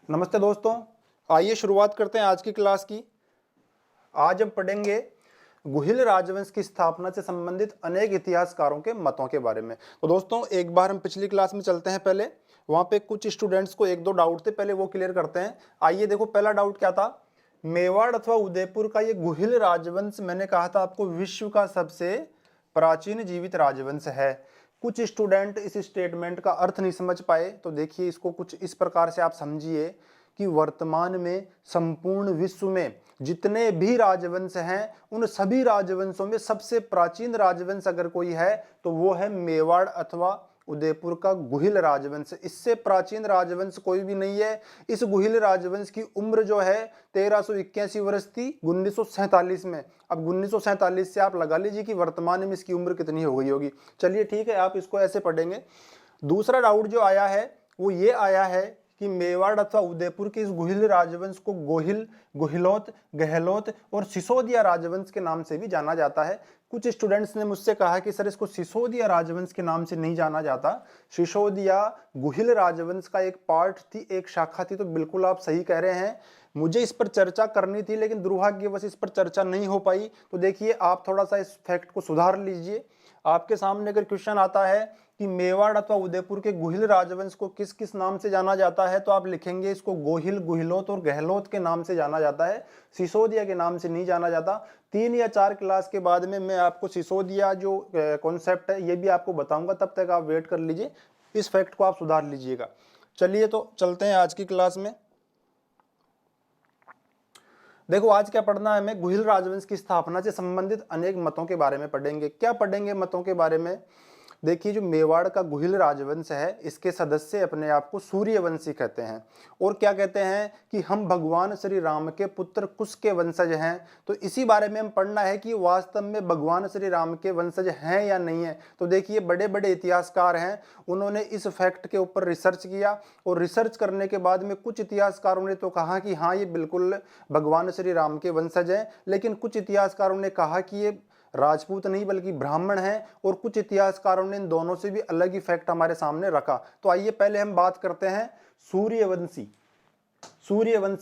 नमस्ते दोस्तों, आइए शुरुआत करते हैं आज की क्लास की। आज हम पढ़ेंगे गुहिल राजवंश की स्थापना से संबंधित अनेक इतिहासकारों के मतों के बारे में। तो दोस्तों एक बार हम पिछली क्लास में चलते हैं, पहले वहां पे कुछ स्टूडेंट्स को एक दो डाउट थे, पहले वो क्लियर करते हैं। आइए देखो, पहला डाउट क्या था। मेवाड़ अथवा उदयपुर का ये गुहिल राजवंश, मैंने कहा था आपको, विश्व का सबसे प्राचीन जीवित राजवंश है। कुछ स्टूडेंट इस स्टेटमेंट का अर्थ नहीं समझ पाए, तो देखिए इसको कुछ इस प्रकार से आप समझिए कि वर्तमान में संपूर्ण विश्व में जितने भी राजवंश हैं, उन सभी राजवंशों में सबसे प्राचीन राजवंश अगर कोई है तो वो है मेवाड़ अथवा उदयपुर का गुहिल राजवंश। इससे प्राचीन राजवंश कोई भी नहीं है। इस गुहिल राजवंश की उम्र जो है 1381 वर्ष थी 1947 में। अब 1947 से आप लगा लीजिए कि वर्तमान में इसकी उम्र कितनी हो गई होगी। चलिए ठीक है, आप इसको ऐसे पढ़ेंगे। दूसरा डाउट जो आया है वो ये आया है कि मेवाड़ अथवा उदयपुर के इस गुहिल राजवंश को गोहिल, गुहिलोत, गहलोत और सिसोदिया राजवंश के नाम से भी जाना जाता है। कुछ स्टूडेंट्स ने मुझसे कहा कि सर इसको सिसोदिया राजवंश के नाम से नहीं जाना जाता। सिसोदिया गुहिल राजवंश का एक पार्ट थी, एक शाखा थी। तो बिल्कुल आप सही कह रहे हैं, मुझे इस पर चर्चा करनी थी लेकिन दुर्भाग्यवश इस पर चर्चा नहीं हो पाई। तो देखिए आप थोड़ा सा इस फैक्ट को सुधार लीजिए। आपके सामने अगर क्वेश्चन आता है कि मेवाड़ अथवा उदयपुर के गुहिल राजवंश को किस किस नाम से जाना जाता है, तो आप लिखेंगे इसको गोहिल, गुहिलोत और गहलोत के नाम से जाना जाता है, सिसोदिया के नाम से नहीं जाना जाता। 3 या 4 क्लास के बाद में मैं आपको सिसोदिया जो कॉन्सेप्ट है ये भी आपको बताऊंगा, तब तक आप वेट कर लीजिए। इस फैक्ट को आप सुधार लीजिएगा। चलिए तो चलते हैं आज की क्लास में। देखो आज क्या पढ़ना है, हमें गुहिल राजवंश की स्थापना से संबंधित अनेक मतों के बारे में पढ़ेंगे। क्या पढ़ेंगे मतों के बारे में? देखिए जो मेवाड़ का गुहिल राजवंश है, इसके सदस्य अपने आप को सूर्यवंशी कहते हैं और क्या कहते हैं कि हम भगवान श्री राम के पुत्र कुश के वंशज हैं। तो इसी बारे में हम पढ़ना है कि वास्तव में भगवान श्री राम के वंशज हैं या नहीं है। तो देखिए बड़े बड़े इतिहासकार हैं, उन्होंने इस फैक्ट के ऊपर रिसर्च किया और रिसर्च करने के बाद में कुछ इतिहासकारों ने तो कहा कि हाँ ये बिल्कुल भगवान श्री राम के वंशज हैं, लेकिन कुछ इतिहासकारों ने कहा कि ये राजपूत नहीं बल्कि ब्राह्मण हैं, और कुछ इतिहासकारों ने इन दोनों से भी अलग ही फैक्ट हमारे सामने रखा। तो आइए पहले हम बात करते हैं सूर्यवंशी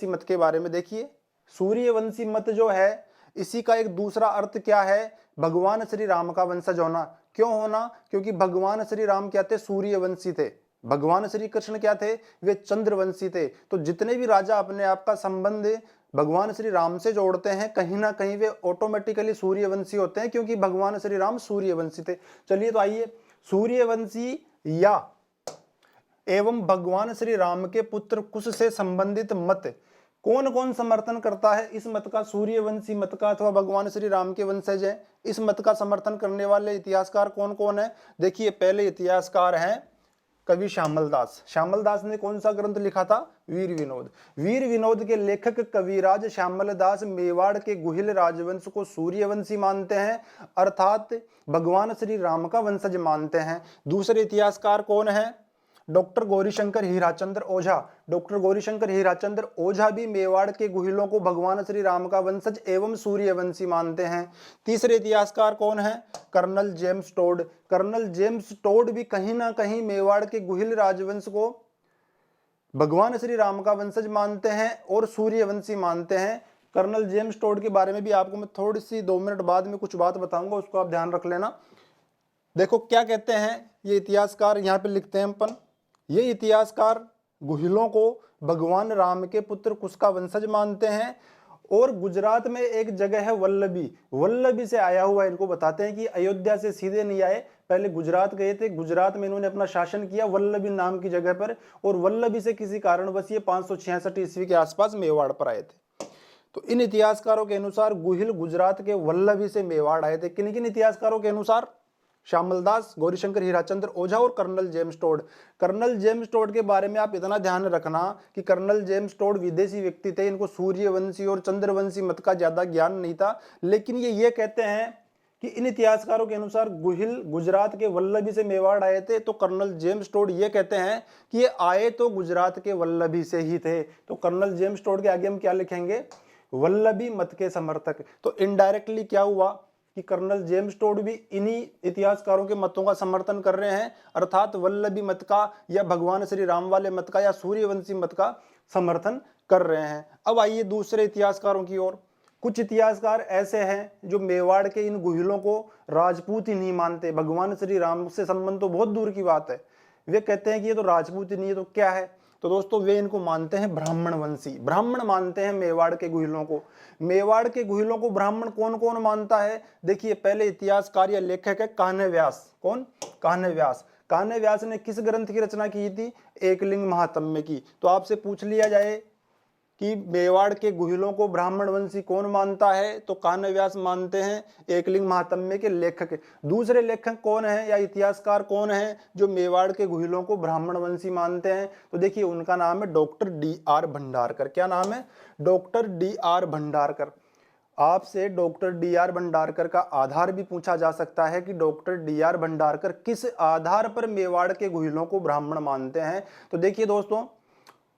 मत के बारे में। देखिए सूर्यवंशी मत जो है, इसी का एक दूसरा अर्थ क्या है? भगवान श्री राम का वंशज होना। क्यों होना? क्योंकि भगवान श्री राम क्या थे? सूर्यवंशी थे। भगवान श्री कृष्ण क्या थे? वे चंद्रवंशी थे। तो जितने भी राजा अपने आप का संबंध भगवान श्री राम से जोड़ते हैं, कहीं ना कहीं वे ऑटोमेटिकली सूर्यवंशी होते हैं, क्योंकि भगवान श्री राम सूर्यवंशी थे। चलिए तो आइए, सूर्यवंशी या एवं भगवान श्री राम के पुत्र कुश से संबंधित मत कौन कौन समर्थन करता है? इस मत का, सूर्यवंशी मत का अथवा भगवान श्री राम के वंशज है, इस मत का समर्थन करने वाले इतिहासकार कौन कौन है? देखिए पहले इतिहासकार हैं कवि श्यामल दास। श्यामल दास ने कौन सा ग्रंथ लिखा था? वीर विनोद। वीर विनोद के लेखक कविराज श्यामल दास मेवाड़ के गुहिल राजवंश को सूर्यवंशी मानते हैं, अर्थात भगवान श्री राम का वंशज मानते हैं। दूसरे इतिहासकार कौन है? डॉक्टर गौरीशंकर हीराचंद्र ओझा। डॉक्टर गौरीशंकर हीराचंद्र ओझा भी मेवाड़ के गुहिलों को भगवान श्री राम का वंशज एवं सूर्यवंशी मानते हैं। तीसरे इतिहासकार कौन है? Colonel James Tod. Colonel James Tod भी कहीं ना कहीं मेवाड़ के गुहिल राजवंश को भगवान श्री राम का वंशज मानते हैं और सूर्यवंशी मानते हैं। कर्नल जेम्स टोड के बारे में भी आपको मैं थोड़ी सी 2 मिनट बाद में कुछ बात बताऊंगा, उसको आप ध्यान रख लेना। देखो क्या कहते हैं ये इतिहासकार, यहाँ पे लिखते हैं अपन, ये इतिहासकार गुहिलों को भगवान राम के पुत्र कुश का वंशज मानते हैं और गुजरात में एक जगह है वल्लभी, वल्लभी से आया हुआ। इनको बताते हैं कि अयोध्या से सीधे नहीं आए, पहले गुजरात गए थे, गुजरात में इन्होंने अपना शासन किया वल्लभी नाम की जगह पर, और वल्लभी से किसी कारणवश ये 566 ईस्वी के आसपास मेवाड़ पर आए थे। तो इन इतिहासकारों के अनुसार गुहिल गुजरात के वल्लभी से मेवाड़ आए थे। किन किन इतिहासकारों के अनुसार? श्यामल दास, गौरीशंकर हीराचंद्र ओझा और colonel James Tod. Colonel James Tod के बारे में आप इतना ध्यान रखना कि कर्नल जेम्स टोड विदेशी व्यक्ति थे, इनको सूर्यवंशी और चंद्रवंशी मत का ज्यादा ज्ञान नहीं था, लेकिन ये कहते हैं कि इन इतिहासकारों के अनुसार गुहिल गुजरात के वल्लभी से मेवाड़ आए थे। तो कर्नल जेम्स टोड ये कहते हैं कि ये आए तो गुजरात के वल्लभी से ही थे। तो कर्नल जेम्स टोड के आगे हम क्या लिखेंगे? वल्लभी मत के समर्थक। तो इनडायरेक्टली क्या हुआ कि कर्नल जेम्स टोड भी इन्हीं इतिहासकारों के मतों का समर्थन कर रहे हैं, अर्थात वल्लभी मत का या भगवान श्री राम वाले मत का या सूर्यवंशी मत का। समर्थन कर रहे हैं। अब आइए दूसरे इतिहासकारों की ओर। कुछ इतिहासकार ऐसे हैं जो मेवाड़ के इन गुहिलों को राजपूत ही नहीं मानते। भगवान श्री राम से संबंध तो बहुत दूर की बात है, वे कहते हैं कि ये तो राजपूत ही नहीं है तो क्या है। तो दोस्तों वे इनको मानते हैं ब्राह्मण वंशी, ब्राह्मण मानते हैं मेवाड़ के गुहिलों को। मेवाड़ के गुहिलों को ब्राह्मण कौन कौन मानता है? देखिए पहले इतिहासकार या लेखक है कान्ह व्यास। कौन? कान्ह व्यास। कान्ह व्यास ने किस ग्रंथ की रचना की थी? एकलिंग महात्म्य की। तो आपसे पूछ लिया जाए कि मेवाड़ के गुहिलों को ब्राह्मण वंशी कौन मानता है, तो कान्ह व्यास मानते हैं, एकलिंग महात्म्य के लेखक। दूसरे लेखक कौन है या इतिहासकार कौन है जो मेवाड़ के गुहिलों को ब्राह्मण वंशी मानते हैं? तो देखिए उनका नाम है डॉक्टर D.R. भंडारकर। क्या नाम है? Doctor D.R. भंडारकर। आपसे डॉक्टर D.R. भंडारकर का आधार भी पूछा जा सकता है कि डॉक्टर D.R. भंडारकर किस आधार पर मेवाड़ के गुहिलों को ब्राह्मण मानते हैं। तो देखिए दोस्तों,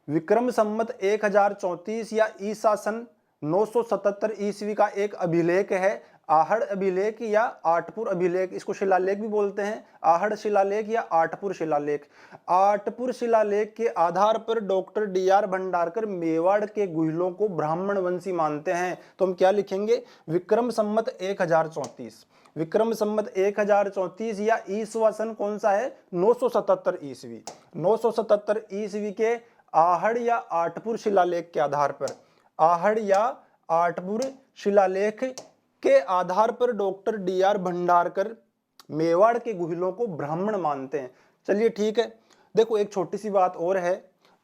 विक्रम संवत 1034 या ईसा सन 977 ईस्वी का एक अभिलेख है, आहड़ अभिलेख या आठपुर अभिलेख, इसको शिलालेख भी बोलते हैं, आहड़ शिलालेख या आठपुर शिलालेख। आठपुर शिलालेख के आधार पर डॉक्टर D.R. भंडारकर मेवाड़ के गुहिलों को ब्राह्मण वंशी मानते हैं। तो हम क्या लिखेंगे? विक्रम संवत 1034, विक्रम संवत 1034 या ईसवा सन कौन सा है? 977 ईस्वी। 977 ईस्वी के आहड़ या आठपुर शिलालेख के आधार पर, आहड़ या आठपुर शिलालेख के आधार पर डॉक्टर D.R. भंडारकर मेवाड़ के गुहिलों को ब्राह्मण मानते हैं। चलिए ठीक है। देखो एक छोटी सी बात और है,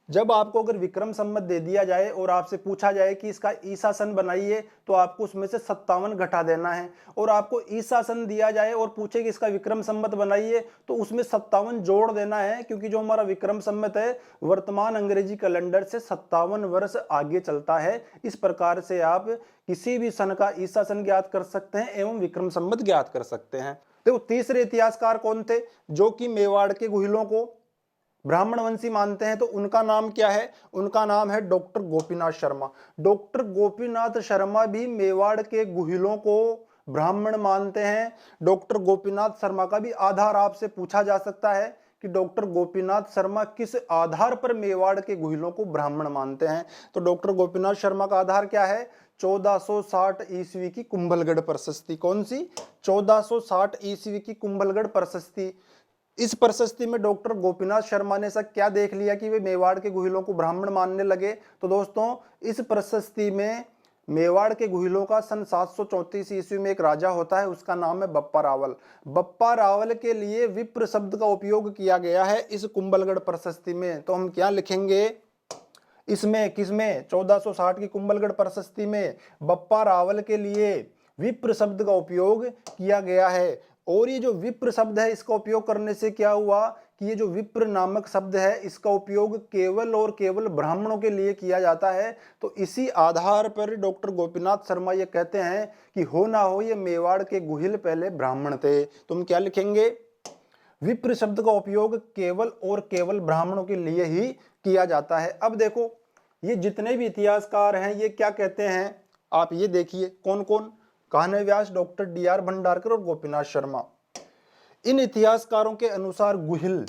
जब आपको अगर विक्रम संवत दे दिया जाए और आपसे पूछा जाए कि इसका ईसा सन बनाइए, तो आपको उसमें से 57 घटा देना है। और आपको ईसा सन दिया जाए और पूछे कि इसका विक्रम संवत बनाइए, तो उसमें 57 जोड़ देना है, क्योंकि जो हमारा विक्रम संवत है वर्तमान अंग्रेजी कैलेंडर से 57 वर्ष आगे चलता है। इस प्रकार से आप किसी भी सन का ईसा सन ज्ञात कर सकते हैं एवं विक्रम संवत ज्ञात कर सकते हैं। देखो तीसरे इतिहासकार कौन थे जो कि मेवाड़ के गुहिलों को ब्राह्मण वंशी मानते हैं? तो उनका नाम क्या है? उनका नाम है डॉक्टर गोपीनाथ शर्मा। डॉक्टर गोपीनाथ शर्मा भी मेवाड़ के गुहिलों को ब्राह्मण मानते हैं। डॉक्टर गोपीनाथ शर्मा का भी आधार आपसे पूछा जा सकता है कि डॉक्टर गोपीनाथ शर्मा किस आधार पर मेवाड़ के गुहिलों को ब्राह्मण मानते हैं। तो डॉक्टर गोपीनाथ शर्मा का आधार क्या है? 1460 ईस्वी की कुंभलगढ़ प्रशस्ति। कौन सी? 1460 ईस्वी की कुंभलगढ़ प्रशस्ति। इस प्रशस्ति में डॉक्टर गोपीनाथ शर्मा ने ऐसा क्या देख लिया कि वे मेवाड़ के गुहिलों को ब्राह्मण मानने लगे? तो दोस्तों इस प्रशस्ति में मेवाड़ के गुहिलों का सन 734 ईस्वी में एक राजा होता है, उसका नाम है बप्पा रावल। बप्पा रावल के लिए विप्र शब्द का उपयोग किया गया है इस कुंभलगढ़ प्रशस्ति में। तो हम क्या लिखेंगे इसमें? किसमें? 1460 की कुंभलगढ़ प्रशस्ति में बप्पा रावल के लिए विप्र शब्द का उपयोग किया गया है। और ये जो विप्र शब्द है, इसका उपयोग करने से क्या हुआ कि ये जो विप्र नामक शब्द है, इसका उपयोग केवल और केवल ब्राह्मणों के लिए किया जाता है। तो इसी आधार पर डॉक्टर गोपीनाथ शर्मा ये कहते हैं कि हो ना हो ये मेवाड़ के गुहिल पहले ब्राह्मण थे। तुम क्या लिखेंगे? विप्र शब्द का उपयोग केवल और केवल ब्राह्मणों के लिए ही किया जाता है। अब देखो ये जितने भी इतिहासकार हैं ये क्या कहते हैं, आप ये देखिए कौन कौन? कान्ह व्यास, डॉक्टर D.R. भंडारकर और गोपीनाथ शर्मा। इन इतिहासकारों के अनुसार गुहिल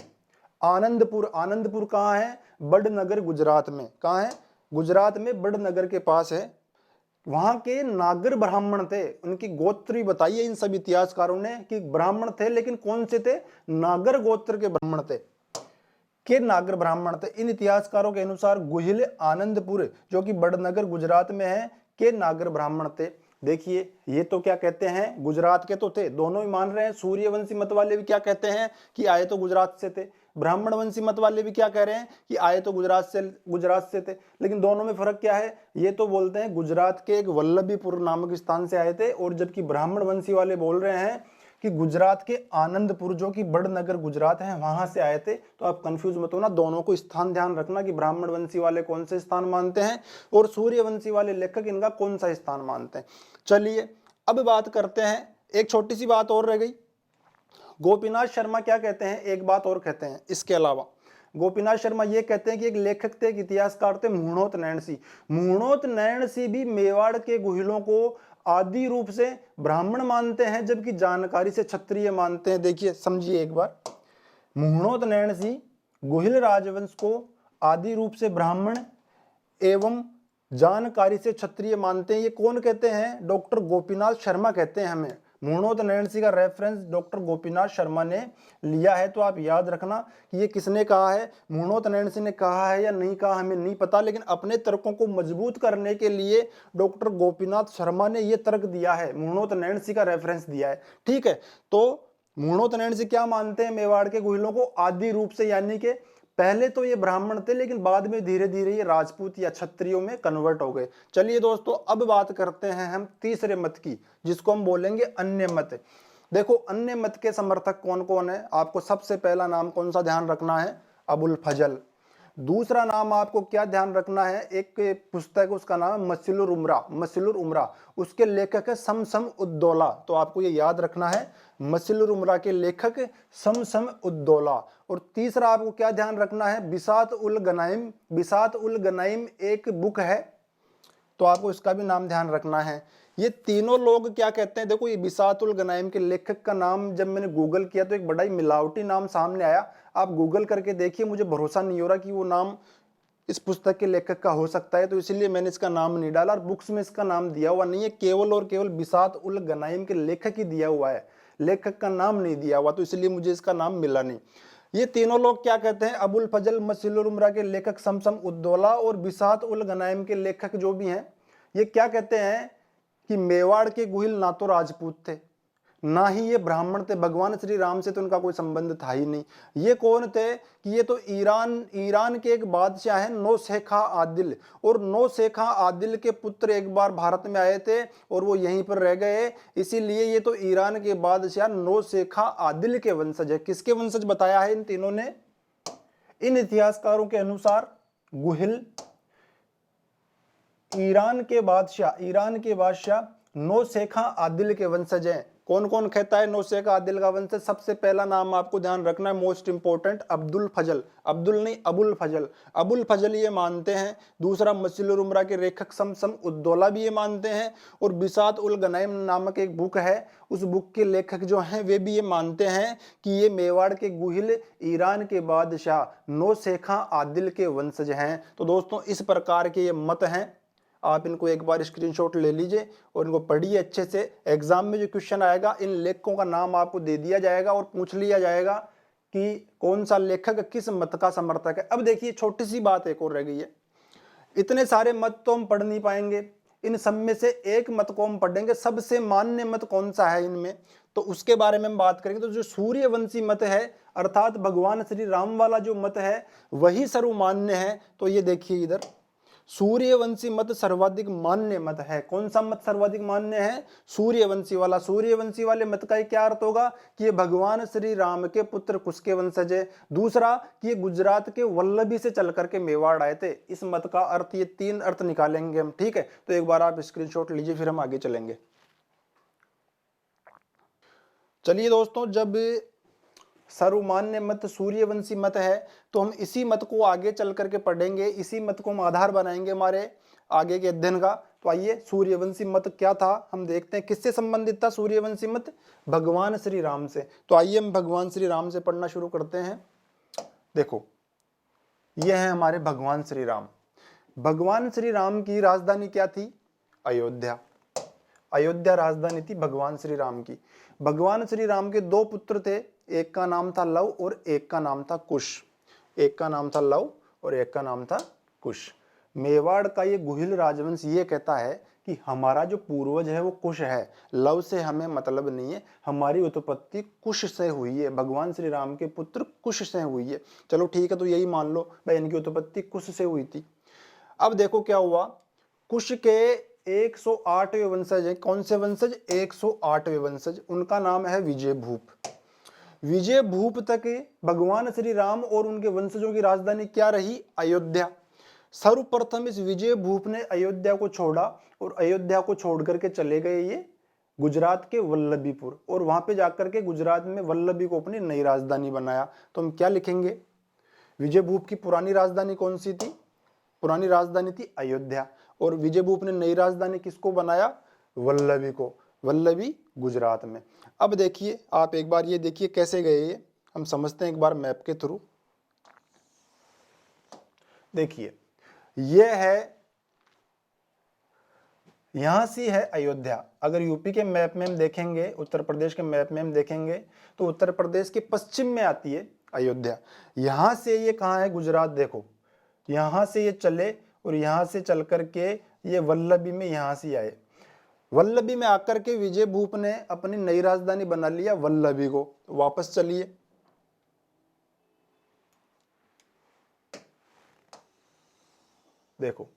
आनंदपुर, आनंदपुर कहाँ है? बड़नगर गुजरात में। कहाँ है? गुजरात में बड़नगर के पास है। वहां के नागर ब्राह्मण थे, उनकी गोत्री बताइए इन सभी इतिहासकारों ने कि ब्राह्मण थे, लेकिन कौन से थे? नागर गोत्र के ब्राह्मण थे, के नागर ब्राह्मण थे। इन इतिहासकारों के अनुसार गुहिल आनंदपुर जो कि बड़नगर गुजरात में है के नागर ब्राह्मण थे। देखिए ये तो क्या कहते हैं? गुजरात के तो थे, दोनों ही मान रहे हैं। सूर्यवंशी मत वाले भी क्या कहते हैं कि आए तो गुजरात से थे। ब्राह्मण वंशी मत वाले भी क्या कह रहे हैं कि आए तो गुजरात से थे। लेकिन दोनों में फर्क क्या है? ये तो बोलते हैं गुजरात के एक वल्लभीपुर नामक स्थान से आए थे, और जबकि ब्राह्मण वंशी वाले बोल रहे हैं कि गुजरात के आनंदपुर जो कि बड़नगर गुजरात है वहां से आए थे। तो आप कंफ्यूज मत होना, दोनों को स्थान ध्यान रखना कि ब्राह्मण वंशी वाले कौन से स्थान मानते हैं और सूर्यवंशी वाले लेखक इनका कौन सा स्थान मानते हैं। चलिए अब बात करते हैं, एक छोटी सी बात और रह गई। गोपीनाथ शर्मा क्या कहते हैं? एक बात और कहते हैं इसके अलावा। गोपीनाथ शर्मा ये कहते हैं कि एक लेखक थे, एक इतिहासकार थे, मुहणोत नैण सिंह। मुहणोत नैण सिंह भी मेवाड़ के गुहिलों को आदि रूप से ब्राह्मण मानते हैं, जबकि जानकारी से क्षत्रिय मानते हैं। देखिए समझिए एक बार, मुहणोत नैण सिंह गुहिल राजवंश को आदि रूप से ब्राह्मण एवं जानकारी से क्षत्रिय मानते हैं। ये कौन कहते हैं? डॉक्टर गोपीनाथ शर्मा कहते हैं हमें। मूर्णोत नैणसी का रेफरेंस डॉक्टर गोपीनाथ शर्मा ने लिया है। तो आप याद रखना कि ये किसने कहा है, मूर्णोत नैणसी ने कहा है या नहीं कहा हमें नहीं पता, लेकिन अपने तर्कों को मजबूत करने के लिए डॉक्टर गोपीनाथ शर्मा ने ये तर्क दिया है, मूर्णोत नैणसी का रेफरेंस दिया है। ठीक है, तो मूर्णोत नैणसी क्या मानते हैं? मेवाड़ के गुहिलों को आदि रूप से, यानी कि पहले तो ये ब्राह्मण थे लेकिन बाद में धीरे धीरे ये राजपूत या क्षत्रियों में कन्वर्ट हो गए। चलिए दोस्तों, अब बात करते हैं हम तीसरे मत की, जिसको हम बोलेंगे अन्य मत। देखो, अन्य मत के समर्थक कौन कौन है? आपको सबसे पहला नाम कौन सा ध्यान रखना है? अबुल फजल। दूसरा नाम आपको क्या ध्यान रखना है? एक पुस्तक, उसका नाम है मसलुर उमरा। मसलुर उमरा, उसके लेखक है समसम उद्दौला। तो आपको ये याद रखना है, मसलुर उमरा के लेखक समसम उद्दौला। और तीसरा आपको क्या ध्यान रखना है? बिसात उल गनाइम। बिसात उल गनाइम एक बुक है, तो आपको इसका भी नाम ध्यान रखना है। ये तीनों लोग क्या कहते हैं? देखो, ये बिसातुल गनाइम के लेखक का नाम जब मैंने गूगल किया तो एक बड़ा ही मिलावटी नाम सामने आया। आप गूगल करके देखिए, मुझे भरोसा नहीं हो रहा कि वो नाम इस पुस्तक के लेखक का हो सकता है, तो इसलिए मैंने इसका नाम नहीं डाला और बुक्स में इसका नाम दिया हुआ नहीं है। केवल और केवल बिसात उल गनाइम के लेखक ही दिया हुआ है, लेखक का नाम नहीं दिया हुआ, तो इसलिए मुझे इसका नाम मिला नहीं। ये तीनों लोग क्या कहते हैं? अबुल फजल, मसलुर उमरा के लेखक समसम उद्दौला और बिसात उल गनाइम के लेखक जो भी हैं, ये क्या कहते हैं कि मेवाड़ के गुहिल ना तो राजपूत थे, ना ही ये ब्राह्मण थे। भगवान श्री राम से तो उनका कोई संबंध था ही नहीं। ये कौन थे? कि ये तो ईरान के एक बादशाह है नौशेखा आदिल, और नौशेखा आदिल के पुत्र एक बार भारत में आए थे और वो यहीं पर रह गए, इसीलिए ये तो ईरान के बादशाह नौशेखा आदिल के वंशज है। किसके वंशज बताया है इन तीनों ने? इन इतिहासकारों के अनुसार गुहिल ईरान के बादशाह नौशेखा आदिल के वंशज हैं। कौन कौन कहता है नौशेखा आदिल का वंशज? सबसे पहला नाम आपको ध्यान रखना है, मोस्ट इंपोर्टेंट, अब्दुल फजल। अब्दुल नहीं, अबुल फजल। अबुल फजल ये मानते हैं। दूसरा, मसलुर उमरा के लेखक समसम उद्दौला भी ये मानते हैं। और बिसात उल गनाइम नामक एक बुक है, उस बुक के लेखक जो हैं वे भी ये मानते हैं कि ये मेवाड़ के गुहिल ईरान के बादशाह नौशेखा आदिल के वंशज हैं। तो दोस्तों, इस प्रकार के ये मत हैं। आप इनको एक बार स्क्रीनशॉट ले लीजिए और इनको पढ़िए अच्छे से। एग्जाम में जो क्वेश्चन आएगा, इन लेखकों का नाम आपको दे दिया जाएगा और पूछ लिया जाएगा कि कौन सा लेखक किस मत का समर्थक है। अब देखिए, छोटी सी बात एक और रह गई है। इतने सारे मत तो हम पढ़ नहीं पाएंगे, इन सब में से एक मत को हम पढ़ेंगे। सबसे मान्य मत कौन सा है इनमें, तो उसके बारे में हम बात करेंगे। तो जो सूर्यवंशी मत है, अर्थात भगवान श्री राम वाला जो मत है, वही सर्वमान्य है। तो ये देखिए इधर, सूर्यवंशी मत सर्वाधिक मान्य मत है। कौन सा मत सर्वाधिक मान्य है? सूर्यवंशी वाला। सूर्यवंशी वाले मत का क्या अर्थ होगा? कि ये भगवान श्री राम के पुत्र कुश के वंशज है। दूसरा, कि ये गुजरात के वल्लभी से चल करके मेवाड़ आए थे। इस मत का अर्थ, ये तीन अर्थ निकालेंगे हम, ठीक है? तो एक बार आप स्क्रीनशॉट लीजिए, फिर हम आगे चलेंगे। चलिए दोस्तों, जब सर्वमान्य मत सूर्यवंशी मत है, तो हम इसी मत को आगे चल करके पढ़ेंगे, इसी मत को हम आधार बनाएंगे हमारे आगे के अध्ययन का। तो आइए, सूर्यवंशी मत क्या था हम देखते हैं। किससे संबंधित था सूर्यवंशी मत? भगवान श्री राम से। तो आइए हम भगवान श्री राम से पढ़ना शुरू करते हैं। देखो, यह है हमारे भगवान श्री राम। भगवान श्री राम की राजधानी क्या थी? अयोध्या। अयोध्या राजधानी थी भगवान श्री राम की। भगवान श्री राम के दो पुत्र थे, एक का नाम था लव और एक का नाम था कुश। एक का नाम था लव और एक का नाम था कुश। मेवाड़ का ये गुहिल राजवंश ये कहता है कि हमारा जो पूर्वज है वो कुश है, लव से हमें मतलब नहीं है, हमारी उत्पत्ति कुश से हुई है, भगवान श्री राम के पुत्र कुश से हुई है। चलो ठीक है, तो यही मान लो भाई, इनकी उत्पत्ति कुश से हुई थी। अब देखो क्या हुआ, कुश के 108वें वंशज है। कौन से वंशज? 108वें वंशज। उनका नाम है विजय भूप। विजय भूप तक भगवान श्री राम और उनके वंशजों की राजधानी क्या रही? अयोध्या। सर्वप्रथम इस विजय भूप ने अयोध्या को छोड़ा और अयोध्या को छोड़ करके चले गए ये गुजरात के वल्लभीपुर, और वहां पे जाकर के गुजरात में वल्लभी को अपनी नई राजधानी बनाया। तो हम क्या लिखेंगे? विजय भूप की पुरानी राजधानी कौन सी थी? पुरानी राजधानी थी अयोध्या, और विजय भूप ने नई राजधानी किसको बनाया? वल्लभी को। वल्लभी गुजरात में। अब देखिए, आप एक बार ये देखिए कैसे गए ये, हम समझते हैं एक बार मैप के थ्रू। देखिए, यह है, यहां से है अयोध्या। अगर यूपी के मैप में हम देखेंगे, उत्तर प्रदेश के मैप में हम देखेंगे तो उत्तर प्रदेश के पश्चिम में आती है अयोध्या। यहां से ये कहाँ है, गुजरात। देखो यहां से ये चले और यहां से चल करके ये वल्लभी में यहां से आए। वल्लभी में आकर के विजय भूप ने अपनी नई राजधानी बना लिया वल्लभी को। वापस चलिए, देखो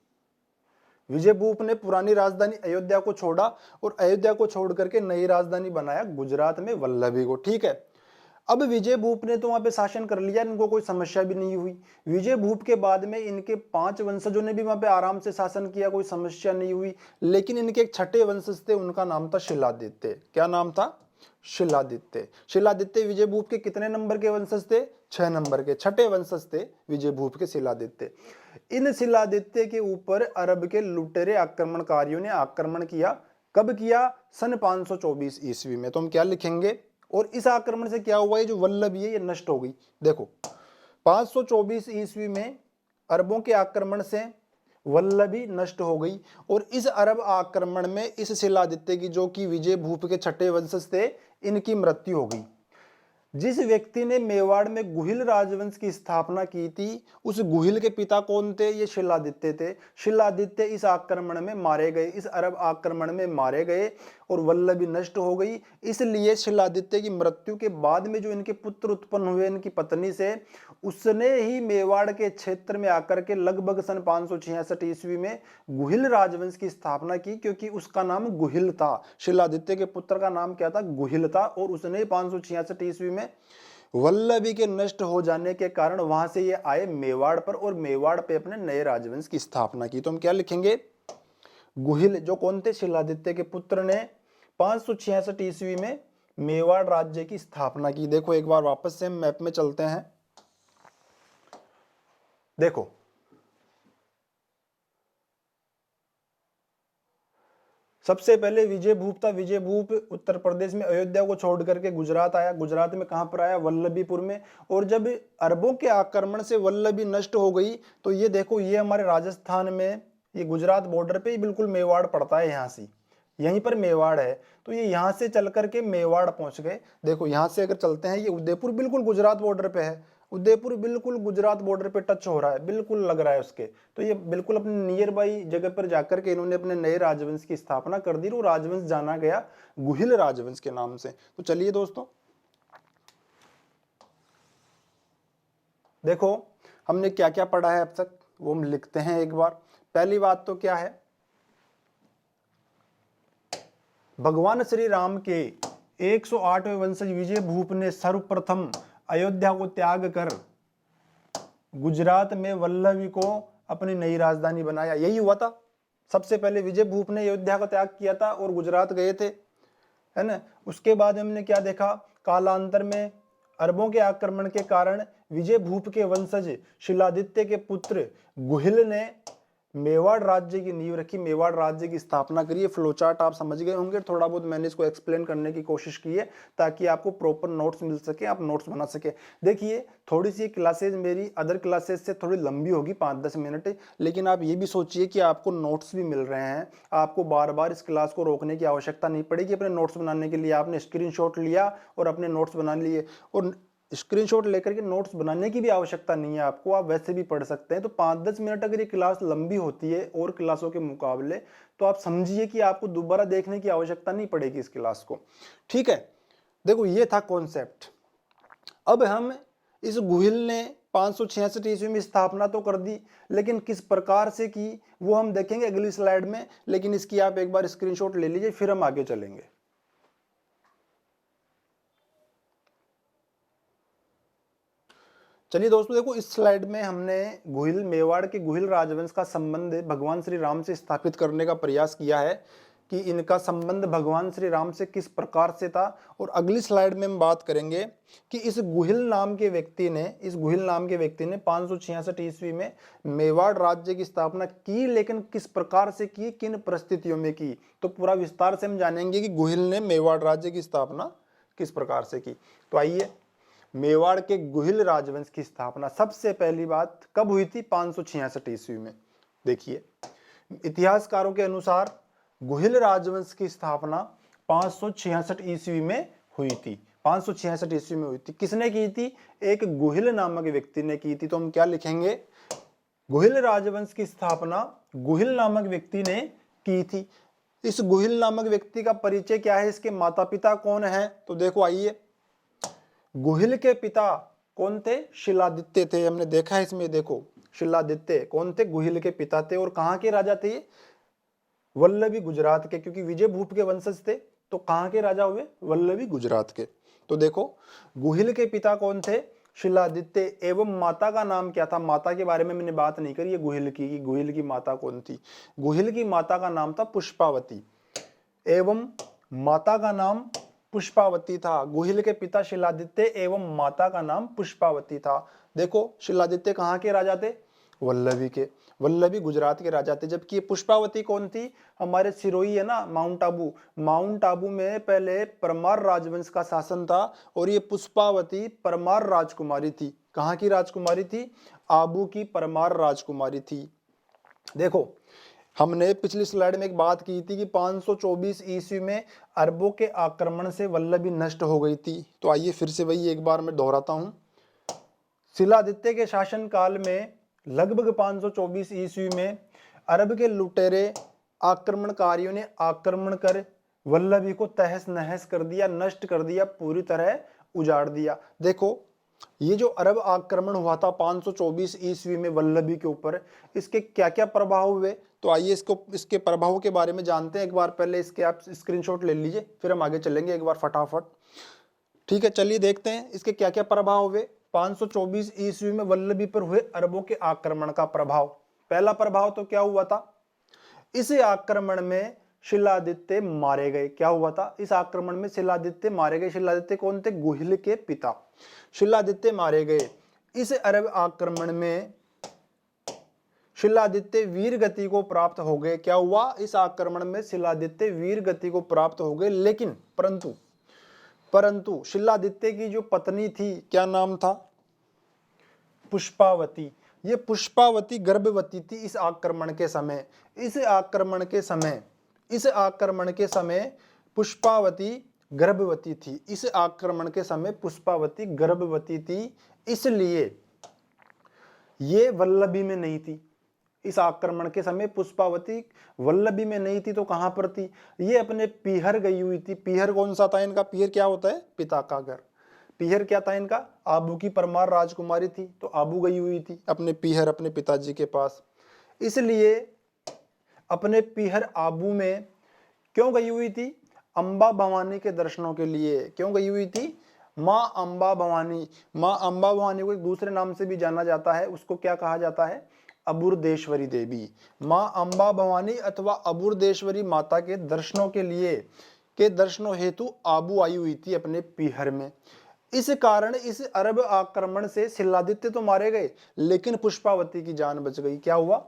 विजय भूप ने पुरानी राजधानी अयोध्या को छोड़ा और अयोध्या को छोड़ करके नई राजधानी बनाया गुजरात में वल्लभी को। ठीक है, अब विजय भूप ने तो वहां पे शासन कर लिया, इनको कोई समस्या भी नहीं हुई। विजय भूप के बाद में इनके 5 वंशजों ने भी वहां पे आराम से शासन किया, कोई समस्या नहीं हुई। लेकिन इनके एक छठे वंशज थे, उनका नाम था शिलादित्य। क्या नाम था, शिलादित्य। शिलादित्य विजय भूप के कितने नंबर के वंशज थे, 6 नंबर के, छठे वंशज थे विजय भूप के शिलादित्य। इन शिलादित्य के ऊपर अरब के लुटेरे आक्रमणकारियों ने आक्रमण किया। कब किया, सन 524 ईस्वी में। तो हम क्या लिखेंगे, और इस आक्रमण से क्या हुआ, ये जो वल्लभी है ये नष्ट हो गई। देखो 524 ईस्वी में अरबों के आक्रमण से वल्लभी नष्ट हो गई, और इस अरब आक्रमण में इस शिलादित्य की, जो कि विजय भूप के छठे वंशज थे, इनकी मृत्यु हो गई। जिस व्यक्ति ने मेवाड़ में गुहिल राजवंश की स्थापना की थी, उस गुहिल के पिता कौन थे, ये शिलादित्य थे। शिलादित्य इस आक्रमण में मारे गए, इस अरब आक्रमण में मारे गए और वल्लभी नष्ट हो गई। इसलिए शिलादित्य की मृत्यु के बाद में जो इनके पुत्र उत्पन्न हुए इनकी पत्नी से, उसने ही मेवाड़ के क्षेत्र में आकर के लगभग सन 566 ईस्वी में गुहिल राजवंश की स्थापना की, क्योंकि उसका नाम गुहिल था। शिलादित्य के पुत्र का नाम क्या था, गुहिल था, और उसने 566 ईस्वी में वल्लभी के नष्ट हो जाने के कारण वहां से ये आए मेवाड़ पर, और मेवाड़ पे अपने नए राजवंश की स्थापना की। तो हम क्या लिखेंगे, गुहिल जो कौन थे, शिलादित्य के पुत्र ने 566 ईस्वी में मेवाड़ राज्य की स्थापना की। देखो एक बार वापस से हम मैप में चलते हैं। देखो सबसे पहले विजय भूप था। विजय भूप उत्तर प्रदेश में अयोध्या को छोड़ करके गुजरात आया। गुजरात में कहां पर आया, वल्लभीपुर में। और जब अरबों के आक्रमण से वल्लभी नष्ट हो गई, तो ये देखो ये हमारे राजस्थान में, ये गुजरात बॉर्डर पे ही बिल्कुल मेवाड़ पड़ता है, यहाँ से यहीं पर मेवाड़ है। तो ये यहाँ से चल करके मेवाड़ पहुंच गए। देखो यहाँ से अगर चलते हैं, ये उदयपुर बिल्कुल गुजरात बॉर्डर पे है। उदयपुर बिल्कुल गुजरात बॉर्डर पे टच हो रहा है, बिल्कुल लग रहा है उसके। तो ये बिल्कुल अपने नियर बाई जगह पर जाकर के इन्होंने अपने नए राजवंश की स्थापना कर दी। वो राजवंश जाना गया गुहिल राजवंश के नाम से। तो चलिए दोस्तों, देखो हमने क्या क्या पढ़ा है अब तक, वो हम लिखते हैं एक बार। पहली बात तो क्या है, भगवान श्री राम के 108वें वंशज विजय भूप ने सर्वप्रथम अयोध्या को त्याग कर गुजरात में वल्लभी को अपनी नई राजधानी बनाया। यही हुआ था, सबसे पहले विजय भूप ने अयोध्या का त्याग किया था और गुजरात गए थे, है ना। उसके बाद हमने क्या देखा, कालांतर में अरबों के आक्रमण के कारण विजय भूप के वंशज शिलादित्य के पुत्र गुहिल ने मेवाड़ राज्य की नींव रखी, मेवाड़ राज्य की स्थापना करी। फ्लोचार्ट आप समझ गए होंगे, थोड़ा बहुत मैंने इसको एक्सप्लेन करने की कोशिश की है ताकि आपको प्रॉपर नोट्स मिल सके, आप नोट्स बना सके। देखिए थोड़ी सी क्लासेज मेरी अदर क्लासेज से थोड़ी लंबी होगी, 5-10 मिनट, लेकिन आप ये भी सोचिए कि आपको नोट्स भी मिल रहे हैं। आपको बार बार इस क्लास को रोकने की आवश्यकता नहीं पड़ेगी। अपने नोट्स बनाने के लिए आपने स्क्रीनशॉट लिया और अपने नोट्स बना लिए, और स्क्रीनशॉट लेकर के नोट्स बनाने की भी आवश्यकता नहीं है आपको, आप वैसे भी पढ़ सकते हैं। तो 5-10 मिनट अगर ये क्लास लंबी होती है और क्लासों के मुकाबले, तो आप समझिए कि आपको दोबारा देखने की आवश्यकता नहीं पड़ेगी इस क्लास को, ठीक है। देखो ये था कॉन्सेप्ट। अब हम इस गुहिल ने 566 ईस्वी में स्थापना तो कर दी, लेकिन किस प्रकार से की वो हम देखेंगे अगली स्लाइड में। लेकिन इसकी आप एक बार स्क्रीनशॉट ले लीजिए, फिर हम आगे चलेंगे। चलिए दोस्तों, देखो इस स्लाइड में हमने गुहिल, मेवाड़ के गुहिल राजवंश का संबंध भगवान श्री राम से स्थापित करने का प्रयास किया है कि इनका संबंध भगवान श्री राम से किस प्रकार से था। और अगली स्लाइड में हम बात करेंगे कि इस गुहिल नाम के व्यक्ति ने 566 ईस्वी में मेवाड़ राज्य की स्थापना की, लेकिन किस प्रकार से की, किन परिस्थितियों में की। तो पूरा विस्तार से हम जानेंगे कि गुहिल ने मेवाड़ राज्य की स्थापना किस प्रकार से की। तो आइए, मेवाड़ के गुहिल राजवंश की स्थापना सबसे पहली बात कब हुई थी, 566 ईस्वी में। देखिए, इतिहासकारों के अनुसार गुहिल राजवंश की स्थापना 566 ईस्वी में हुई थी। 566 ईस्वी में हुई थी। किसने की थी? एक गुहिल नामक व्यक्ति ने की थी। तो हम क्या लिखेंगे? गुहिल राजवंश की स्थापना गुहिल नामक व्यक्ति ने की थी। इस गुहिल नामक व्यक्ति का परिचय क्या है? इसके माता पिता कौन है? तो देखो आइए, गुहिल के पिता कौन थे? शिलादित्य थे। हमने देखा है इसमें, देखो शिलादित्य कौन थे? गुहिल के पिता थे। और कहां के राजा थे? वल्लभी गुजरात के, क्योंकि विजय भूप के वंशज थे। तो कहां के राजा हुए? वल्लभी गुजरात के। तो देखो, गुहिल के पिता कौन थे? शिलादित्य। एवं माता का नाम क्या था? माता के बारे में मैंने बात नहीं करी है गुहिल की, कि गुहिल की माता कौन थी। गुहिल की माता का नाम था पुष्पावती। एवं माता का नाम पुष्पावती था। गुहिल के पिता शिलादित्य एवं माता का नाम पुष्पावती था। देखो, शिलादित्य कहाँ के राजा थे? वल्लभी के। वल्लभी गुजरात के राजा थे। जबकि पुष्पावती कौन थी? हमारे सिरोही है ना, माउंट आबू। माउंट आबू में पहले परमार राजवंश का शासन था और ये पुष्पावती परमार राजकुमारी थी। कहाँ की राजकुमारी थी? आबू की परमार राजकुमारी थी। देखो, हमने पिछली स्लाइड में एक बात की थी कि 524 ईस्वी में अरबों के आक्रमण से वल्लभी नष्ट हो गई थी। तो आइए फिर से वही एक बार मैं दोहराता हूं। शिलादित्य के शासन काल में लगभग 524 ईस्वी में अरब के लुटेरे आक्रमणकारियों ने आक्रमण कर वल्लभी को तहस नहस कर दिया, नष्ट कर दिया, पूरी तरह उजाड़ दिया। देखो, ये जो अरब आक्रमण हुआ था 524 ईस्वी में वल्लभी के ऊपर, इसके क्या क्या प्रभाव हुए? तो आइए इसके प्रभाव के बारे में जानते हैं। एक बार पहले इसके आप स्क्रीनशॉट ले लीजिए, फिर हम आगे चलेंगे एक बार फटाफट। ठीक है, चलिए देखते हैं इसके क्या क्या प्रभाव हुए 524 ईस्वी में वल्लभी पर हुए अरबों के आक्रमण का प्रभाव। पहला प्रभाव तो क्या हुआ था? इस आक्रमण में शिलादित्य मारे गए। क्या हुआ था? इस आक्रमण में शिलादित्य मारे गए। शिलादित्य कौन थे? गुहिल के पिता। शिलादित्य मारे गए। इस अरब आक्रमण में शिलादित्य वीर गति को प्राप्त हो गए। क्या हुआ? इस आक्रमण में शिलादित्य वीर गति को प्राप्त हो गए। लेकिन परंतु शिलादित्य की जो पत्नी थी, क्या नाम था? पुष्पावती। ये पुष्पावती गर्भवती थी इस आक्रमण के समय। इस आक्रमण के समय पुष्पावती गर्भवती थी। इस आक्रमण के समय पुष्पावती गर्भवती थी, इसलिए ये वल्लभी में नहीं थी। इस आक्रमण के समय पुष्पावती वल्लभी में नहीं थी। तो कहां पर थी? ये अपने पीहर गई हुई थी। पीहर कौन सा था इनका? पीहर क्या होता है? पिता का घर। पीहर क्या था इनका? आबू की परमार राजकुमारी थी। तो आबू गई हुई थी अपने पीहर, अपने पिताजी के पास। इसलिए अपने पीहर आबू में क्यों गई हुई थी? अंबा भवानी के दर्शनों के लिए। क्यों गई हुई थी? माँ अंबा भवानी। माँ अंबा भवानी को एक दूसरे नाम से भी जाना जाता है। उसको क्या कहा जाता है? अबुरदेश्वरी देवी। माँ अंबा भवानी अथवा अबुरदेश्वरी माता के दर्शनों हेतु आबू आई हुई थी अपने पीहर में। इस कारण इस अरब आक्रमण से शिलादित्य तो मारे गए, लेकिन पुष्पावती की जान बच गई। क्या हुआ?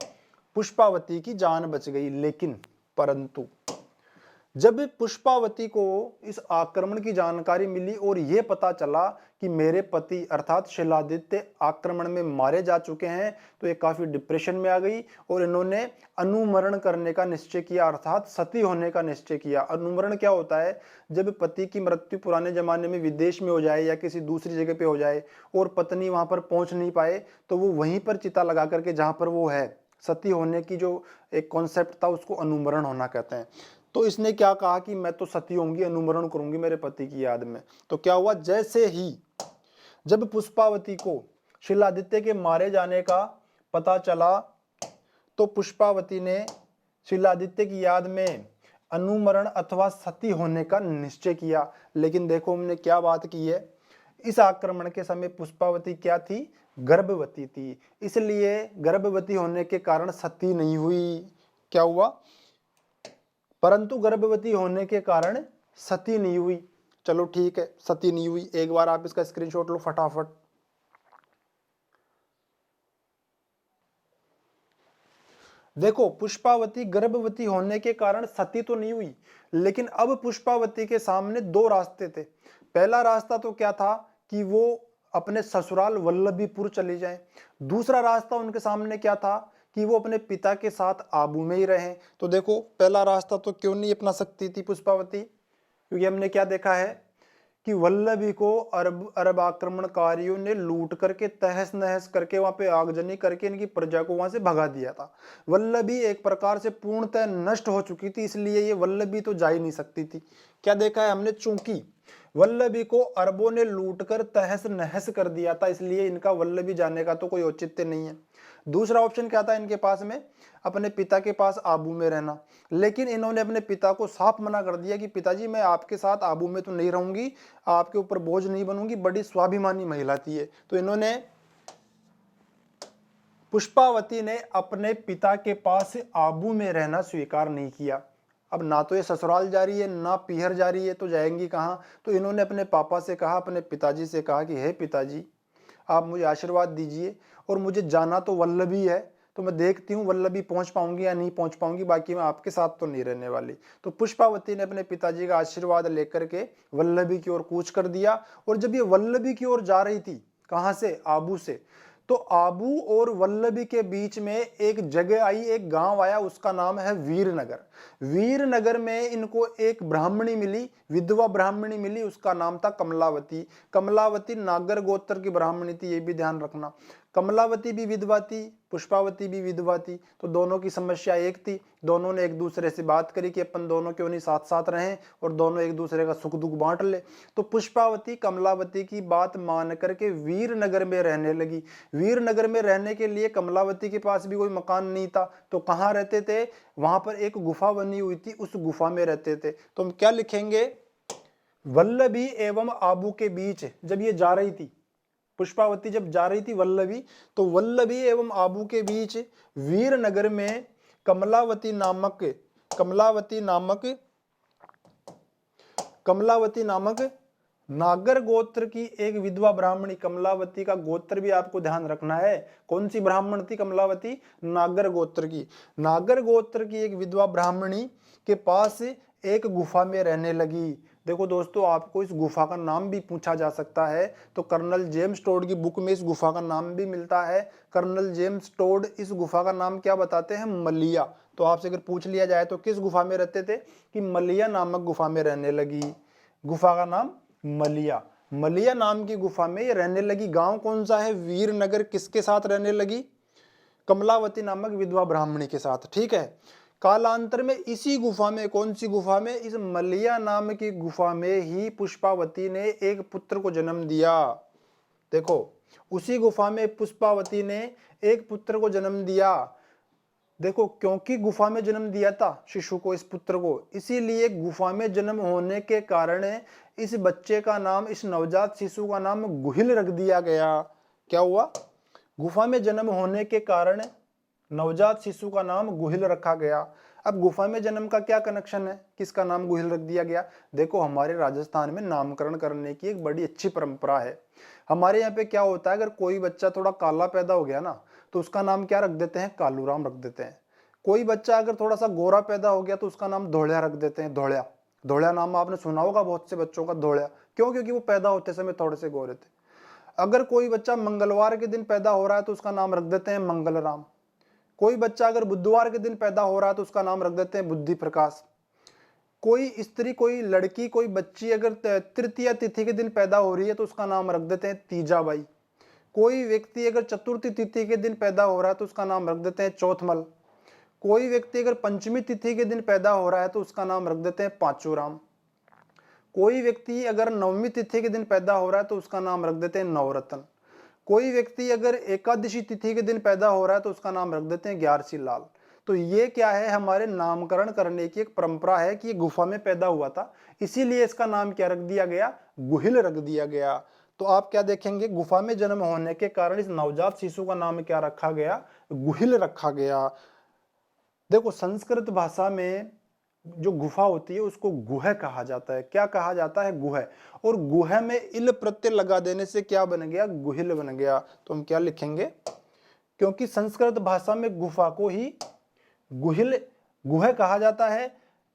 पुष्पावती की जान बच गई। लेकिन परंतु जब पुष्पावती को इस आक्रमण की जानकारी मिली और यह पता चला कि मेरे पति अर्थात शिलादित्य आक्रमण में मारे जा चुके हैं, तो ये काफी डिप्रेशन में आ गई और इन्होंने अनुमरण करने का निश्चय किया, अर्थात सती होने का निश्चय किया। अनुमरण क्या होता है? जब पति की मृत्यु पुराने जमाने में विदेश में हो जाए या किसी दूसरी जगह पे हो जाए और पत्नी वहां पर पहुंच नहीं पाए, तो वो वहीं पर चिता लगा करके जहां पर वो है, सती होने की जो एक कॉन्सेप्ट था, उसको अनुमरण होना कहते हैं। तो इसने क्या कहा कि मैं तो सती होंगी, अनुमरण करूंगी मेरे पति की याद में। तो क्या हुआ? जैसे ही जब पुष्पावती को शिलादित्य के मारे जाने का पता चला, तो पुष्पावती ने शिलादित्य की याद में अनुमरण अथवा सती होने का निश्चय किया। लेकिन देखो हमने क्या बात की है, इस आक्रमण के समय पुष्पावती क्या थी? गर्भवती थी। इसलिए गर्भवती होने के कारण सती नहीं हुई। क्या हुआ? परंतु गर्भवती होने के कारण सती नहीं हुई। चलो ठीक है, सती नहीं हुई। एक बार आप इसका स्क्रीनशॉट लो फटाफट। देखो, पुष्पावती गर्भवती होने के कारण सती तो नहीं हुई, लेकिन अब पुष्पावती के सामने दो रास्ते थे। पहला रास्ता तो क्या था कि वो अपने ससुराल वल्लभीपुर चली जाए। दूसरा रास्ता उनके सामने क्या था कि वो अपने पिता के साथ आबू में ही रहें। तो देखो पहला रास्ता तो क्यों नहीं अपना सकती थी पुष्पावती, क्योंकि हमने क्या देखा है कि वल्लभी को अरब अरब आक्रमणकारियों ने लूट करके तहस नहस करके वहां पे आगजनी करके इनकी प्रजा को वहां से भगा दिया था। वल्लभी एक प्रकार से पूर्णतः नष्ट हो चुकी थी, इसलिए ये वल्लभी तो जा ही नहीं सकती थी। क्या देखा है हमने, चूंकि वल्लभी को अरबों ने लूट कर तहस नहस कर दिया था, इसलिए इनका वल्लभी जाने का तो कोई औचित्य नहीं है। दूसरा ऑप्शन क्या था इनके पास में, अपने पिता के पास आबू में रहना। लेकिन इन्होंने अपने पिता को साफ मना कर दिया कि पिताजी मैं आपके साथ आबू में तो नहीं रहूंगी, आपके ऊपर बोझ नहीं बनूंगी। बड़ी स्वाभिमानी महिला थी ये। तो इन्होंने, पुष्पावती ने अपने पिता के पास आबू में रहना स्वीकार नहीं किया। अब ना तो ये ससुराल जा रही है ना पीहर जा रही है, तो जाएंगी कहाँ। तो इन्होंने अपने पापा से कहा, अपने पिताजी से कहा कि हे पिताजी आप मुझे आशीर्वाद दीजिए, और मुझे जाना तो वल्लभी है, तो मैं देखती हूँ वल्लभी पहुंच पाऊंगी या नहीं पहुंच पाऊंगी, बाकी मैं आपके साथ तो नहीं रहने वाली। तो पुष्पावती ने अपने पिताजी का आशीर्वाद लेकर के वल्लभी की ओर कूच कर दिया। और जब ये वल्लभी की ओर जा रही थी, कहां से, आबू से, तो आबू और वल्लभी के बीच में एक जगह आई, एक गांव आया, उसका नाम है वीरनगर। वीरनगर में इनको एक ब्राह्मणी मिली, विधवा ब्राह्मणी मिली, उसका नाम था कमलावती। कमलावती नागर गोत्र की ब्राह्मणी थी, ये भी ध्यान रखना। कमलावती भी विधवा थी, पुष्पावती भी विधवा थी, तो दोनों की समस्या एक थी। दोनों ने एक दूसरे से बात करी कि अपन दोनों क्यों नहीं साथ साथ रहें और दोनों एक दूसरे का सुख दुख बांट ले। तो पुष्पावती कमलावती की बात मान करके वीरनगर में रहने लगी। वीरनगर में रहने के लिए कमलावती के पास भी कोई मकान नहीं था, तो कहाँ रहते थे, वहां पर एक गुफा बनी हुई थी, उस गुफा में रहते थे। तो हम क्या लिखेंगे, वल्लभी एवं आबू के बीच जब ये जा रही थी, पुष्पावती जब जा रही थी वल्लभी, तो वल्लभी एवं आबू के बीच वीरनगर में कमलावती नामक नागर गोत्र की एक विधवा ब्राह्मणी, कमलावती का गोत्र भी आपको ध्यान रखना है। कौन सी ब्राह्मण थी कमलावती, नागर गोत्र की। नागर गोत्र की एक विधवा ब्राह्मणी के पास एक गुफा में रहने लगी। देखो दोस्तों, आपको इस गुफा का नाम भी पूछा जा सकता है, तो कर्नल जेम्स टोड की बुक में इस गुफा का नाम भी मिलता है। कर्नल जेम्स टोड इस गुफा का नाम क्या बताते हैं, मलिया। तो आपसे अगर पूछ लिया जाए तो किस गुफा में रहते थे, कि मलिया नामक गुफा में रहने लगी। गुफा का नाम मलिया, मलिया नाम की गुफा में ये रहने लगी। गांव कौन सा है, वीरनगर। किसके साथ रहने लगी, कमलावती नामक विधवा ब्राह्मणी के साथ, ठीक है। कालांतर में इसी गुफा में, कौन सी गुफा में, इस मलिया नाम की गुफा में ही पुष्पावती ने एक पुत्र को जन्म दिया। देखो, उसी गुफा में पुष्पावती ने एक पुत्र को जन्म दिया। देखो, क्योंकि गुफा में जन्म दिया था शिशु को, इस पुत्र को, इसीलिए गुफा में जन्म होने के कारण इस बच्चे का नाम, इस नवजात शिशु का नाम गुहिल रख दिया गया। क्या हुआ, गुफा में जन्म होने के कारण नवजात शिशु का नाम गुहिल रखा गया। अब गुफा में जन्म का क्या कनेक्शन है, किसका नाम गुहिल रख दिया गया। देखो, हमारे राजस्थान में नामकरण करने की एक बड़ी अच्छी परंपरा है। हमारे यहाँ पे क्या होता है, अगर कोई बच्चा थोड़ा काला पैदा हो गया ना, तो उसका नाम क्या रख देते हैं, कालूराम रख देते हैं। कोई बच्चा अगर थोड़ा सा गोरा पैदा हो गया तो उसका नाम धोड़िया रख देते हैं, धोड़िया। धोड़िया नाम आपने सुना होगा बहुत से बच्चों का, धोड़िया। क्यों, क्योंकि वो पैदा होते समय थोड़े से गोरे थे। अगर कोई बच्चा मंगलवार के दिन पैदा हो रहा है तो उसका नाम रख देते हैं मंगलराम। कोई बच्चा अगर बुधवार के दिन पैदा हो रहा है तो उसका नाम रख देते हैं बुद्धि प्रकाश। कोई स्त्री, कोई लड़की, कोई बच्ची अगर तृतीया तिथि के दिन पैदा हो रही है तो उसका नाम रख देते हैं तीजाबाई। कोई व्यक्ति अगर चतुर्थी तिथि के दिन पैदा हो रहा है तो उसका नाम रख देते हैं चौथमल। कोई व्यक्ति अगर पंचमी तिथि के दिन पैदा हो रहा है तो उसका नाम रख देते हैं पांचूराम। कोई व्यक्ति अगर नवमी तिथि के दिन पैदा हो रहा है तो उसका नाम रख देते हैं नवरत्न। कोई व्यक्ति अगर एकादशी तिथि के दिन पैदा हो रहा है तो उसका नाम रख देते हैं ग्यारसी लाल। तो ये क्या है, हमारे नामकरण करने की एक परंपरा है कि ये गुफा में पैदा हुआ था, इसीलिए इसका नाम क्या रख दिया गया, गुहिल रख दिया गया। तो आप क्या देखेंगे, गुफा में जन्म होने के कारण इस नवजात शिशु का नाम क्या रखा गया, गुहिल रखा गया। देखो, संस्कृत भाषा में जो गुफा होती है उसको गुह कहा जाता है। क्या कहा जाता है, गुह। और गुह में इल प्रत्यय लगा देने से क्या बन गया, गुहिल बन गया। तो हम क्या लिखेंगे, क्योंकि संस्कृत भाषा में गुफा को ही गुहिल, गुह कहा जाता है,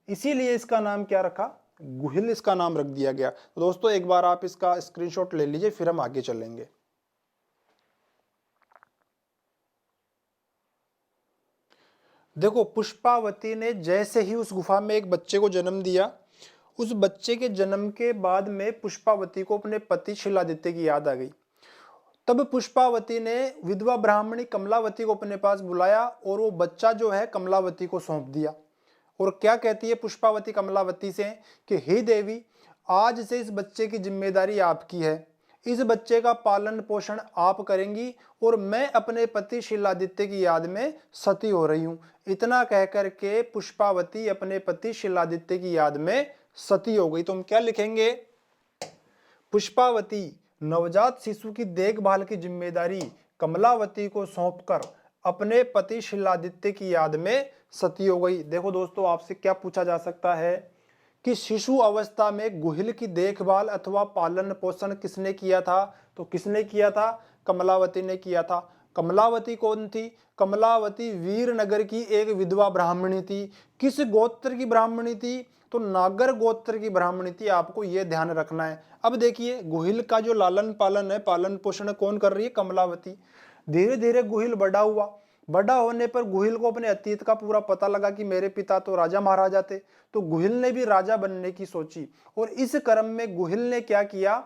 इसीलिए इसका नाम क्या रखा, गुहिल इसका नाम रख दिया गया। तो दोस्तों, एक बार आप इसका स्क्रीनशॉट ले लीजिए, फिर हम आगे चलेंगे। देखो, पुष्पावती ने जैसे ही उस गुफा में एक बच्चे को जन्म दिया, उस बच्चे के जन्म के बाद में पुष्पावती को अपने पति शिलादित्य की याद आ गई। तब पुष्पावती ने विधवा ब्राह्मणी कमलावती को अपने पास बुलाया और वो बच्चा जो है कमलावती को सौंप दिया। और क्या कहती है पुष्पावती कमलावती से कि हे देवी, आज से इस बच्चे की जिम्मेदारी आपकी है, इस बच्चे का पालन पोषण आप करेंगी और मैं अपने पति शिलादित्य की याद में सती हो रही हूं। इतना कहकर के पुष्पावती अपने पति शिलादित्य की याद में सती हो गई। तो हम क्या लिखेंगे? पुष्पावती नवजात शिशु की देखभाल की जिम्मेदारी कमलावती को सौंपकर अपने पति शिलादित्य की याद में सती हो गई। देखो दोस्तों, आपसे क्या पूछा जा सकता है कि शिशु अवस्था में गुहिल की देखभाल अथवा पालन पोषण किसने किया था? तो किसने किया था? कमलावती ने किया था। कमलावती कौन थी? कमलावती वीरनगर की एक विधवा ब्राह्मणी थी। किस गोत्र की ब्राह्मणी थी? तो नागर गोत्र की ब्राह्मणी थी। आपको यह ध्यान रखना है। अब देखिए, गुहिल का जो लालन पालन है, पालन पोषण कौन कर रही है? कमलावती। धीरे धीरे गुहिल बड़ा हुआ। बड़ा होने पर गुहिल को अपने अतीत का पूरा पता लगा कि मेरे पिता तो राजा महाराजा थे, तो गुहिल ने भी राजा बनने की सोची। और इस क्रम में गुहिल ने क्या किया?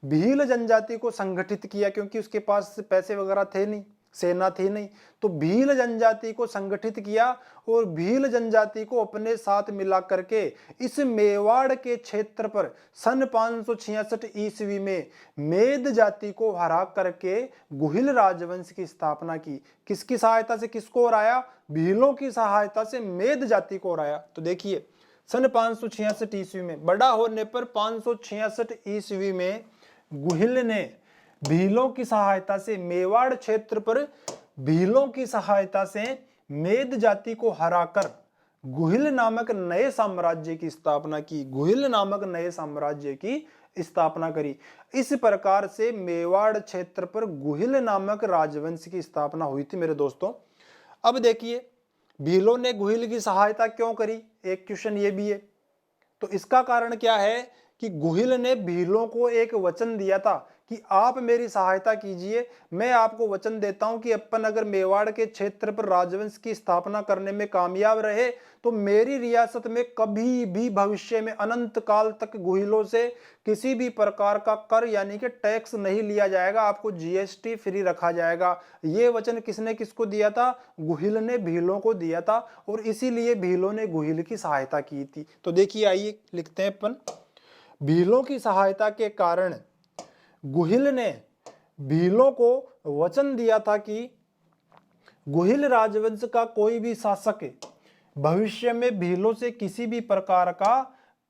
भील जनजाति को संगठित किया, क्योंकि उसके पास पैसे वगैरह थे नहीं, सेना थी नहीं, तो भील जनजाति को संगठित किया और भील जनजाति को अपने साथ मिला करके इस मेवाड़ के क्षेत्र पर सन 566 ईस्वी में मेद जाति को हरा करके गुहिल राजवंश की स्थापना की। किसकी सहायता से? किसको हराया? भीलों की सहायता से मेद जाति को हराया। तो देखिए, सन 566 ईस्वी में, बड़ा होने पर 566 ईस्वी में गुहिल ने भीलों की सहायता से मेवाड़ क्षेत्र पर भीलों की सहायता से मेद जाति को हराकर गुहिल नामक नए साम्राज्य की स्थापना की। गुहिल नामक नए साम्राज्य की स्थापना करी। इस प्रकार से मेवाड़ क्षेत्र पर गुहिल नामक राजवंश की स्थापना हुई थी मेरे दोस्तों। अब देखिए, भीलों ने गुहिल की सहायता क्यों करी? एक क्वेश्चन ये भी है। तो इसका कारण क्या है कि गुहिल ने भीलों को एक वचन दिया था कि आप मेरी सहायता कीजिए, मैं आपको वचन देता हूं कि अपन अगर मेवाड़ के क्षेत्र पर राजवंश की स्थापना करने में कामयाब रहे तो मेरी रियासत में कभी भी भविष्य में अनंत काल तक गुहिलों से किसी भी प्रकार का कर यानी कि टैक्स नहीं लिया जाएगा, आपको जीएसटी फ्री रखा जाएगा। ये वचन किसने किसको दिया था? गुहिल ने भीलों को दिया था और इसीलिए भीलों ने गुहिल की सहायता की थी। तो देखिए, आइए लिखते हैं अपन, भीलों की सहायता के कारण गुहिल ने भीलों को वचन दिया था कि गुहिल राजवंश का कोई भी शासक भविष्य में भीलों से किसी भी प्रकार का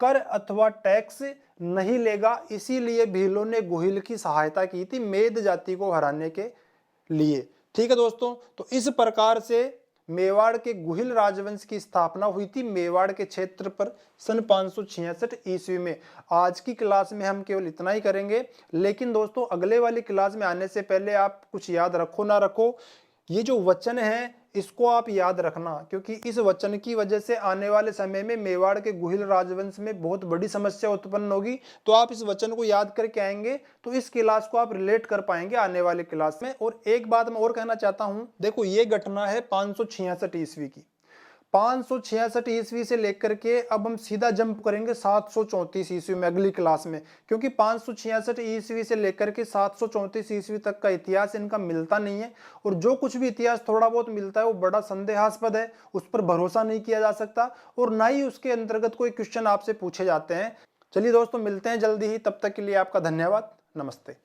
कर अथवा टैक्स नहीं लेगा। इसीलिए भीलों ने गुहिल की सहायता की थी मेद जाति को हराने के लिए। ठीक है दोस्तों, तो इस प्रकार से मेवाड़ के गुहिल राजवंश की स्थापना हुई थी मेवाड़ के क्षेत्र पर सन 566 ईस्वी में। आज की क्लास में हम केवल इतना ही करेंगे, लेकिन दोस्तों अगले वाली क्लास में आने से पहले आप कुछ याद रखो ना रखो, ये जो वचन है इसको आप याद रखना, क्योंकि इस वचन की वजह से आने वाले समय में मेवाड़ के गुहिल राजवंश में बहुत बड़ी समस्या उत्पन्न होगी। तो आप इस वचन को याद करके आएंगे तो इस क्लास को आप रिलेट कर पाएंगे आने वाले क्लास में। और एक बात मैं और कहना चाहता हूं, देखो ये घटना है 566 ईस्वी की। 566 ईस्वी से लेकर के अब हम सीधा जंप करेंगे 734 ईस्वी में अगली क्लास में, क्योंकि 566 ईस्वी से लेकर के 734 ईस्वी तक का इतिहास इनका मिलता नहीं है। और जो कुछ भी इतिहास थोड़ा बहुत मिलता है वो बड़ा संदेहास्पद है, उस पर भरोसा नहीं किया जा सकता और ना ही उसके अंतर्गत कोई क्वेश्चन आपसे पूछे जाते हैं। चलिए दोस्तों, मिलते हैं जल्दी ही, तब तक के लिए आपका धन्यवाद। नमस्ते।